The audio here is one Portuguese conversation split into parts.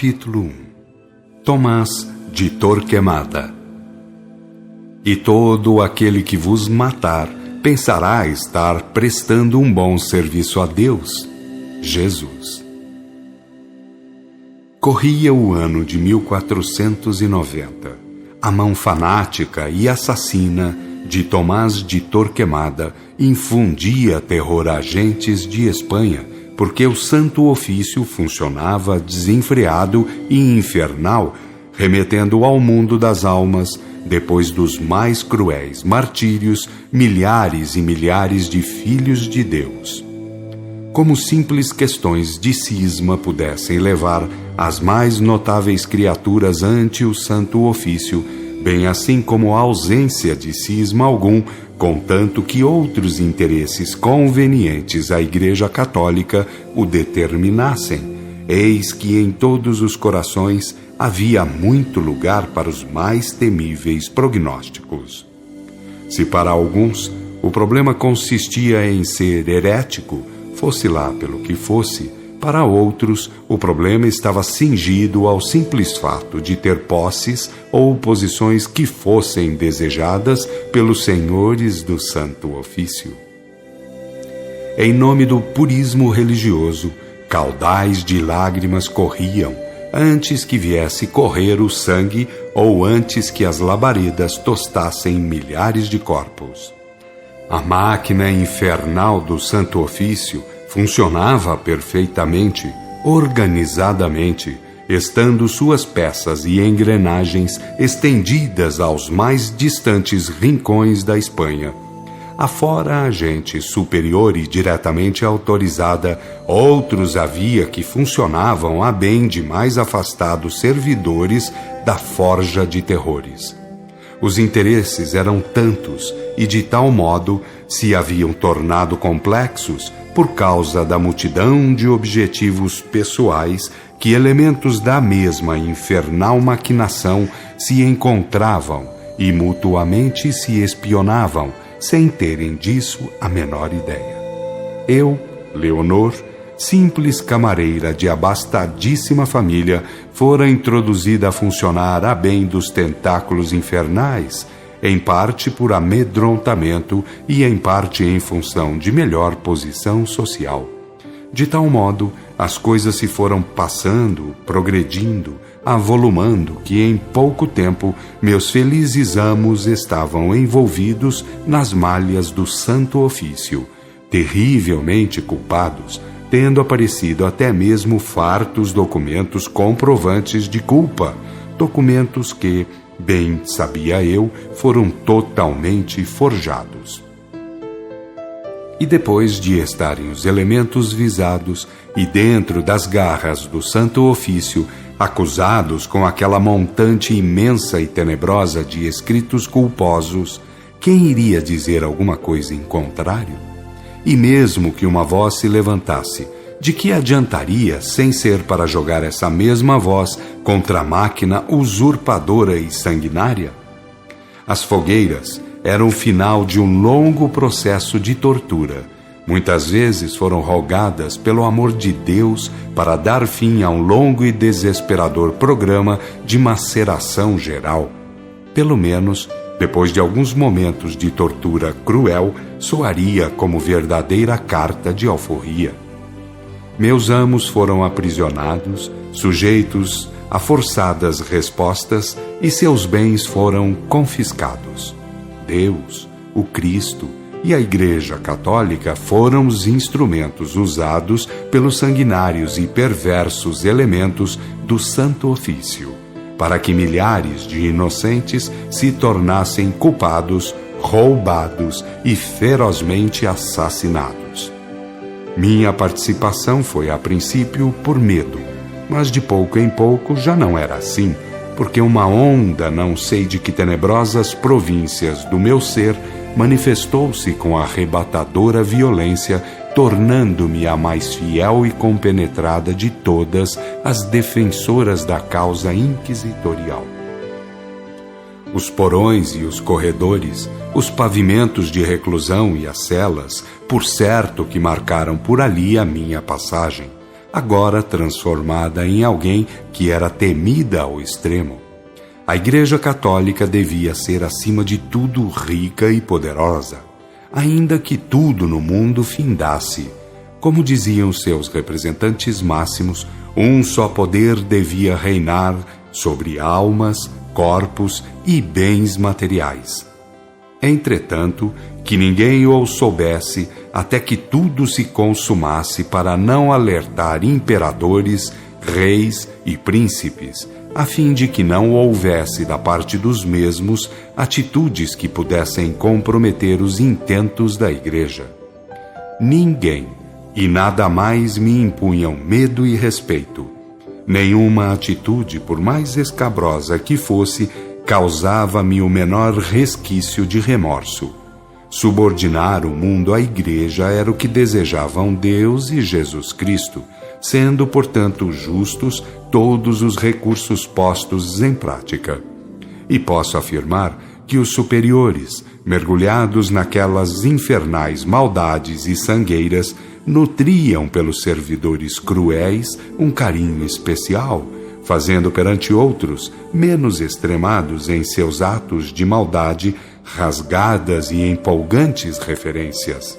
Capítulo 1. Tomás de Torquemada. E todo aquele que vos matar pensará estar prestando um bom serviço a Deus. Jesus. Corria o ano de 1490. A mão fanática e assassina de Tomás de Torquemada infundia terror a gentes de Espanha, porque o Santo Ofício funcionava desenfreado e infernal, remetendo ao mundo das almas, depois dos mais cruéis martírios, milhares e milhares de filhos de Deus. Como simples questões de cisma pudessem levar as mais notáveis criaturas ante o Santo Ofício, bem assim como a ausência de cisma algum, contanto que outros interesses convenientes à Igreja Católica o determinassem, eis que em todos os corações havia muito lugar para os mais temíveis prognósticos. Se para alguns o problema consistia em ser herético, fosse lá pelo que fosse, para outros o problema estava cingido ao simples fato de ter posses ou posições que fossem desejadas pelos senhores do Santo Ofício. Em nome do purismo religioso, caudais de lágrimas corriam, antes que viesse correr o sangue ou antes que as labaredas tostassem milhares de corpos. A máquina infernal do Santo Ofício funcionava perfeitamente, organizadamente, estando suas peças e engrenagens estendidas aos mais distantes rincões da Espanha. Afora a gente superior e diretamente autorizada, outros havia que funcionavam a bem de mais afastados servidores da forja de terrores. Os interesses eram tantos e de tal modo se haviam tornado complexos por causa da multidão de objetivos pessoais que elementos da mesma infernal maquinação se encontravam e mutuamente se espionavam, sem terem disso a menor ideia. Eu, Leonor, simples camareira de abastadíssima família, fora introduzida a funcionar a bem dos tentáculos infernais, em parte por amedrontamento e em parte em função de melhor posição social. De tal modo, as coisas se foram passando, progredindo, avolumando, que em pouco tempo meus felizes amos estavam envolvidos nas malhas do Santo Ofício, terrivelmente culpados, tendo aparecido até mesmo fartos documentos comprovantes de culpa, documentos que, bem sabia eu, foram totalmente forjados. E depois de estarem os elementos visados e dentro das garras do Santo Ofício, acusados com aquela montante imensa e tenebrosa de escritos culposos, quem iria dizer alguma coisa em contrário? E mesmo que uma voz se levantasse, de que adiantaria sem ser para jogar essa mesma voz contra a máquina usurpadora e sanguinária? As fogueiras eram o final de um longo processo de tortura. Muitas vezes foram rogadas pelo amor de Deus para dar fim a um longo e desesperador programa de maceração geral. Pelo menos, depois de alguns momentos de tortura cruel, soaria como verdadeira carta de alforria. Meus amos foram aprisionados, sujeitos a forçadas respostas, e seus bens foram confiscados. Deus, o Cristo e a Igreja Católica foram os instrumentos usados pelos sanguinários e perversos elementos do Santo Ofício, para que milhares de inocentes se tornassem culpados, roubados e ferozmente assassinados. Minha participação foi a princípio por medo, mas de pouco em pouco já não era assim, porque uma onda não sei de que tenebrosas províncias do meu ser manifestou-se com arrebatadora violência, tornando-me a mais fiel e compenetrada de todas as defensoras da causa inquisitorial. Os porões e os corredores, os pavimentos de reclusão e as celas, por certo que marcaram por ali a minha passagem. agora transformada em alguém que era temida ao extremo. A Igreja Católica devia ser, acima de tudo, rica e poderosa, ainda que tudo no mundo findasse. Como diziam seus representantes máximos, um só poder devia reinar sobre almas, corpos e bens materiais. Entretanto, que ninguém o soubesse até que tudo se consumasse, para não alertar imperadores, reis e príncipes, a fim de que não houvesse da parte dos mesmos atitudes que pudessem comprometer os intentos da Igreja. Ninguém e nada mais me impunham medo e respeito. Nenhuma atitude, por mais escabrosa que fosse, causava-me o menor resquício de remorso. Subordinar o mundo à Igreja era o que desejavam Deus e Jesus Cristo, sendo, portanto, justos todos os recursos postos em prática. E posso afirmar que os superiores, mergulhados naquelas infernais maldades e sangueiras, nutriam pelos servidores cruéis um carinho especial, fazendo perante outros, menos extremados em seus atos de maldade, rasgadas e empolgantes referências.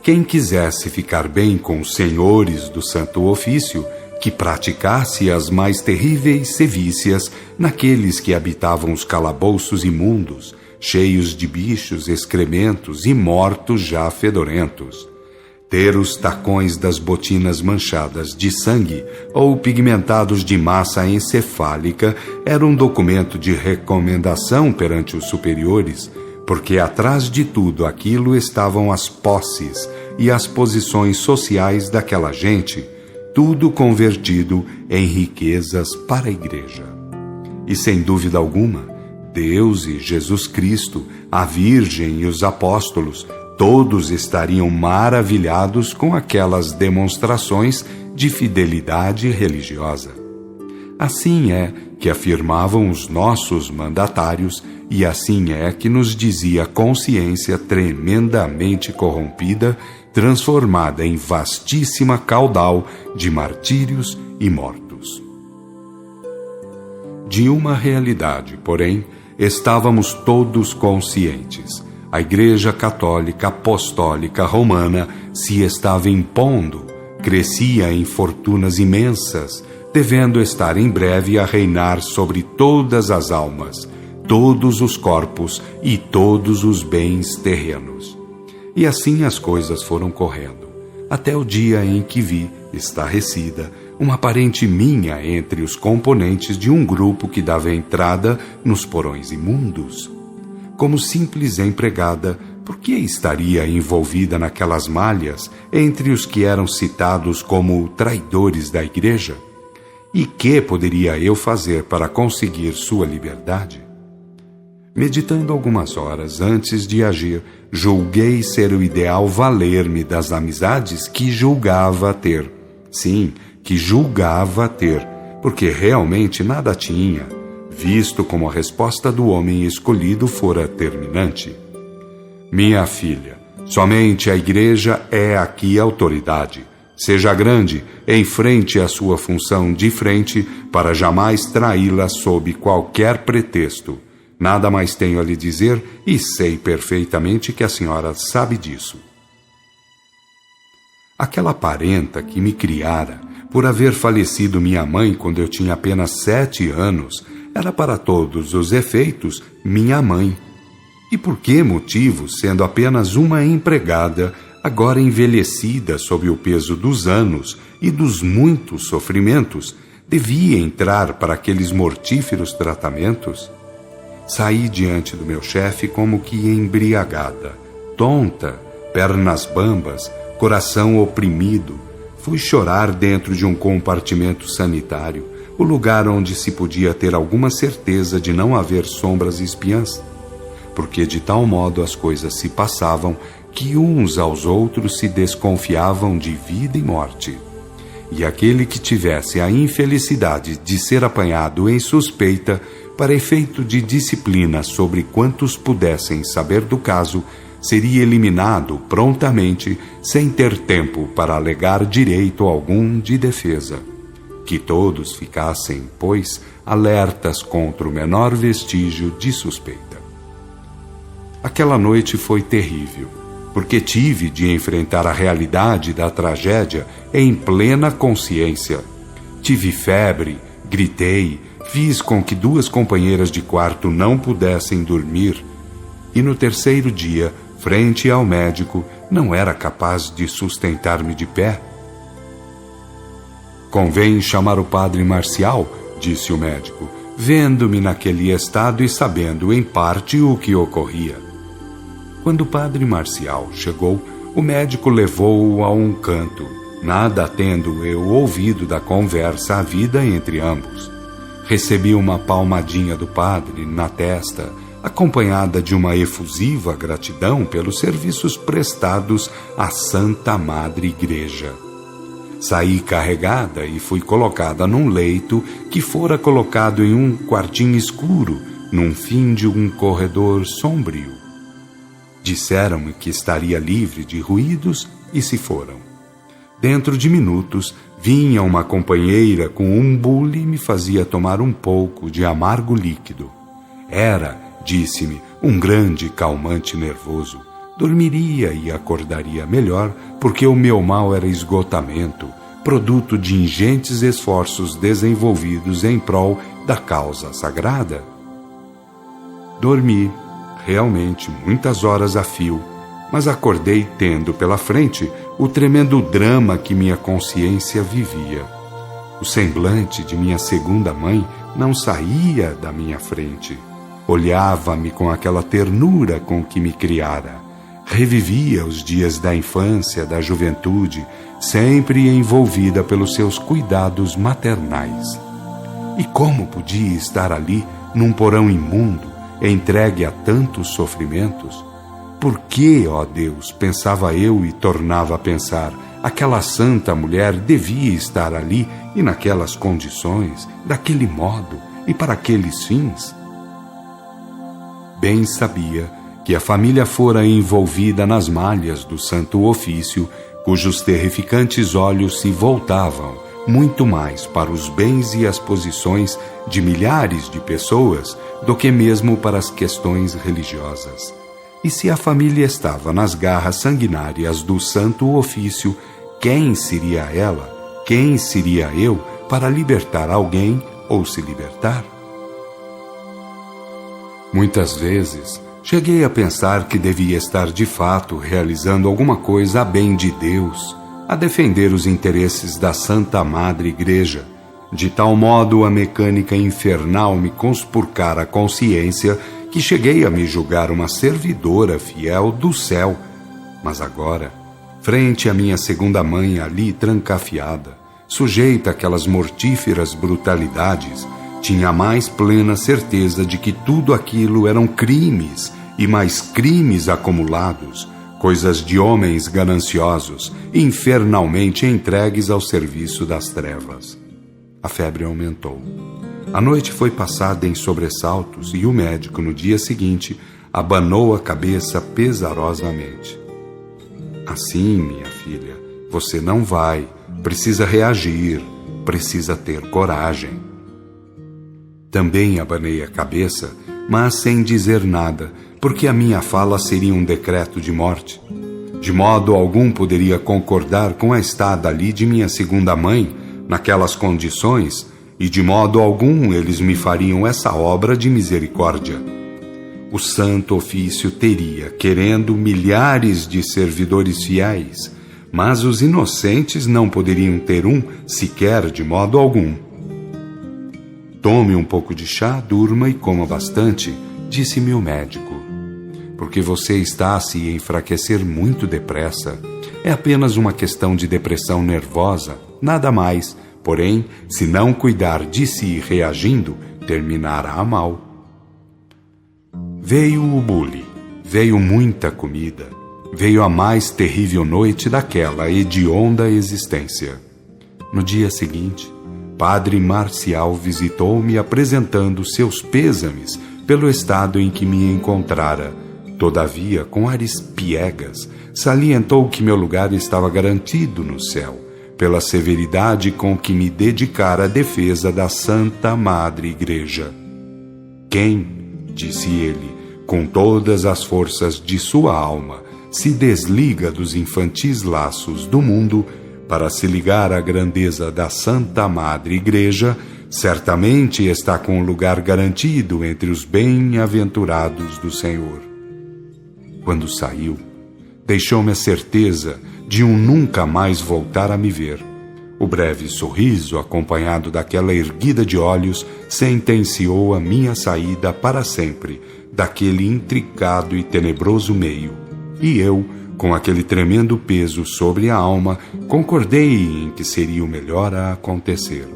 Quem quisesse ficar bem com os senhores do Santo Ofício, que praticasse as mais terríveis sevícias naqueles que habitavam os calabouços imundos, cheios de bichos, excrementos e mortos já fedorentos. Ter os tacões das botinas manchadas de sangue ou pigmentados de massa encefálica era um documento de recomendação perante os superiores, porque atrás de tudo aquilo estavam as posses e as posições sociais daquela gente, tudo convertido em riquezas para a Igreja. E sem dúvida alguma, Deus e Jesus Cristo, a Virgem e os apóstolos, todos estariam maravilhados com aquelas demonstrações de fidelidade religiosa. Assim é que afirmavam os nossos mandatários, e assim é que nos dizia a consciência tremendamente corrompida, transformada em vastíssima caudal de martírios e mortos. De uma realidade, porém, estávamos todos conscientes. A Igreja Católica Apostólica Romana se estava impondo, crescia em fortunas imensas, devendo estar em breve a reinar sobre todas as almas, todos os corpos e todos os bens terrenos. E assim as coisas foram correndo, até o dia em que vi, estarrecida, uma parente minha entre os componentes de um grupo que dava entrada nos porões imundos. Como simples empregada, por que estaria envolvida naquelas malhas entre os que eram citados como traidores da Igreja? E que poderia eu fazer para conseguir sua liberdade? Meditando algumas horas antes de agir, julguei ser o ideal valer-me das amizades que julgava ter. Sim, que julgava ter, porque realmente nada tinha, visto como a resposta do homem escolhido fora terminante. Minha filha, somente a Igreja é aqui autoridade. Seja grande, enfrente a sua função de frente, para jamais traí-la sob qualquer pretexto. Nada mais tenho a lhe dizer e sei perfeitamente que a senhora sabe disso. Aquela parenta que me criara, por haver falecido minha mãe quando eu tinha apenas 7 anos, era para todos os efeitos minha mãe. E por que motivo, sendo apenas uma empregada, agora envelhecida sob o peso dos anos e dos muitos sofrimentos, devia entrar para aqueles mortíferos tratamentos? Saí diante do meu chefe como que embriagada, tonta, pernas bambas, coração oprimido. Fui chorar dentro de um compartimento sanitário, o lugar onde se podia ter alguma certeza de não haver sombras espiãs, porque de tal modo as coisas se passavam que uns aos outros se desconfiavam de vida e morte. E aquele que tivesse a infelicidade de ser apanhado em suspeita, para efeito de disciplina sobre quantos pudessem saber do caso, seria eliminado prontamente, sem ter tempo para alegar direito algum de defesa. Que todos ficassem, pois, alertas contra o menor vestígio de suspeita. Aquela noite foi terrível, porque tive de enfrentar a realidade da tragédia em plena consciência. Tive febre, gritei, fiz com que 2 companheiras de quarto não pudessem dormir, e no terceiro dia, frente ao médico, não era capaz de sustentar-me de pé. Convém chamar o padre Marcial, disse o médico, vendo-me naquele estado e sabendo, em parte, o que ocorria. Quando o padre Marcial chegou, o médico levou-o a um canto, nada tendo eu ouvido da conversa havida entre ambos. Recebi uma palmadinha do padre na testa, acompanhada de uma efusiva gratidão pelos serviços prestados à Santa Madre Igreja. Saí carregada e fui colocada num leito que fora colocado em um quartinho escuro, num fim de um corredor sombrio. Disseram-me que estaria livre de ruídos e se foram. Dentro de minutos, vinha uma companheira com um bule e me fazia tomar um pouco de amargo líquido. Era, disse-me, um grande calmante nervoso. Dormiria e acordaria melhor, porque o meu mal era esgotamento, produto de ingentes esforços desenvolvidos em prol da causa sagrada. Dormi, realmente, muitas horas a fio, mas acordei tendo pela frente o tremendo drama que minha consciência vivia. O semblante de minha segunda mãe não saía da minha frente. Olhava-me com aquela ternura com que me criara. Revivia os dias da infância, da juventude, sempre envolvida pelos seus cuidados maternais. E como podia estar ali, num porão imundo, entregue a tantos sofrimentos? Por que, ó Deus, pensava eu e tornava a pensar, aquela santa mulher devia estar ali e naquelas condições, daquele modo e para aqueles fins? Bem sabia que a família fora envolvida nas malhas do Santo Ofício, cujos terrificantes olhos se voltavam muito mais para os bens e as posições de milhares de pessoas do que mesmo para as questões religiosas. E se a família estava nas garras sanguinárias do Santo Ofício, quem seria ela, quem seria eu para libertar alguém ou se libertar? Muitas vezes cheguei a pensar que devia estar de fato realizando alguma coisa a bem de Deus, a defender os interesses da Santa Madre Igreja. De tal modo a mecânica infernal me conspurcara a consciência que cheguei a me julgar uma servidora fiel do céu. Mas agora, frente à minha segunda mãe ali trancafiada, sujeita àquelas mortíferas brutalidades, tinha a mais plena certeza de que tudo aquilo eram crimes e mais crimes acumulados, coisas de homens gananciosos, infernalmente entregues ao serviço das trevas. A febre aumentou. A noite foi passada em sobressaltos e o médico, no dia seguinte, abanou a cabeça pesarosamente. Assim, minha filha, você não vai, precisa reagir, precisa ter coragem. Também abanei a cabeça, mas sem dizer nada, porque a minha fala seria um decreto de morte. De modo algum poderia concordar com a estada ali de minha segunda mãe, naquelas condições, e de modo algum eles me fariam essa obra de misericórdia. O Santo Ofício teria, querendo, milhares de servidores fiéis, mas os inocentes não poderiam ter um, sequer de modo algum. Tome um pouco de chá, durma e coma bastante, disse-me o médico, porque você está a se enfraquecer muito depressa. É apenas uma questão de depressão nervosa, nada mais. Porém, se não cuidar de si reagindo, terminará mal. Veio o bule, veio muita comida, veio a mais terrível noite daquela hedionda existência. No dia seguinte, Padre Marcial visitou-me apresentando seus pêsames pelo estado em que me encontrara, Todavia, com ares piegas, salientou que meu lugar estava garantido no céu, pela severidade com que me dedicara à defesa da Santa Madre Igreja. Quem, disse ele, com todas as forças de sua alma, se desliga dos infantis laços do mundo para se ligar à grandeza da Santa Madre Igreja, certamente está com um lugar garantido entre os bem-aventurados do Senhor. Quando saiu, deixou-me a certeza de nunca mais voltar a me ver. O breve sorriso, acompanhado daquela erguida de olhos, sentenciou a minha saída para sempre daquele intricado e tenebroso meio. E eu, com aquele tremendo peso sobre a alma, concordei em que seria o melhor a acontecer.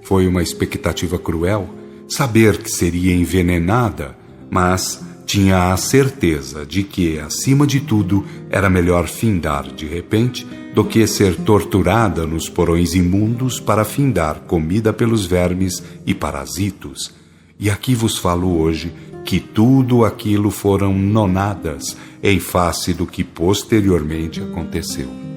Foi uma expectativa cruel saber que seria envenenada, mas tinha a certeza de que, acima de tudo, era melhor findar de repente do que ser torturada nos porões imundos para findar comida pelos vermes e parasitos. E aqui vos falo hoje que tudo aquilo foram nonadas em face do que posteriormente aconteceu.